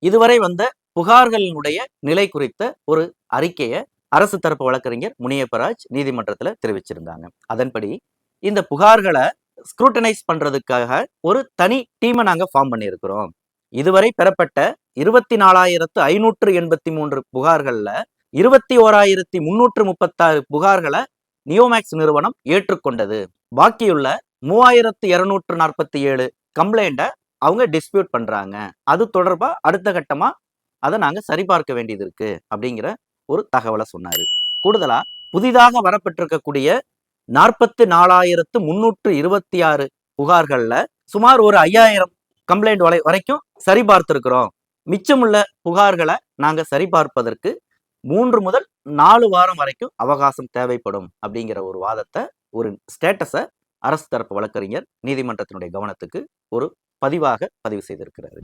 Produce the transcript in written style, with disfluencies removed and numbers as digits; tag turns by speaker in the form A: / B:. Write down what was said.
A: இதுவரை வந்த புகார்களினுடைய நிலை குறித்த ஒரு அறிக்கையை அரசு தரப்பு வழக்கறிஞர் முனியப்பராஜ் நீதிமன்றத்துல தெரிவிச்சிருந்தாங்க. அதன்படி இந்த புகார்களை ஸ்க்ரூட்டனைஸ் பண்றதுக்காக ஒரு தனி டீமை நாங்க ஃபார்ம் பண்ணியிருக்கிறோம். இதுவரை பெறப்பட்ட 24,583 புகார்கள்ல 21,336 புகார்களை நியோமேக்ஸ் நிறுவனம் ஏற்றுக்கொண்டது. பாக்கியுள்ள 3,247 கம்ப்ளைண்ட அவங்க டிஸ்பியூட் பண்றாங்க. அது தொடர்பா அடுத்த கட்டமா அதை நாங்க சரிபார்க்க வேண்டியது இருக்கு அப்படிங்கிற ஒரு தகவலை சொன்னாரு. கூடுதலா புதிதாக வரப்பட்டிருக்கக்கூடிய 44,326 புகார்கள்ல சுமார் ஒரு 5,000 கம்ப்ளைண்ட் வரைக்கும் சரிபார்த்திருக்கிறோம். மிச்சமுள்ள புகார்களை நாங்க சரிபார்ப்பதற்கு 3 முதல் 4 வாரம் வரைக்கும் அவகாசம் தேவைப்படும் அப்படிங்கிற ஒரு வாதத்தை, ஒரு ஸ்டேட்டஸை அரசு தரப்பு வழக்கறிஞர் நீதிமன்றத்தினுடைய கவனத்துக்கு ஒரு பதிவாக பதிவு செய்திருக்கிறாரு.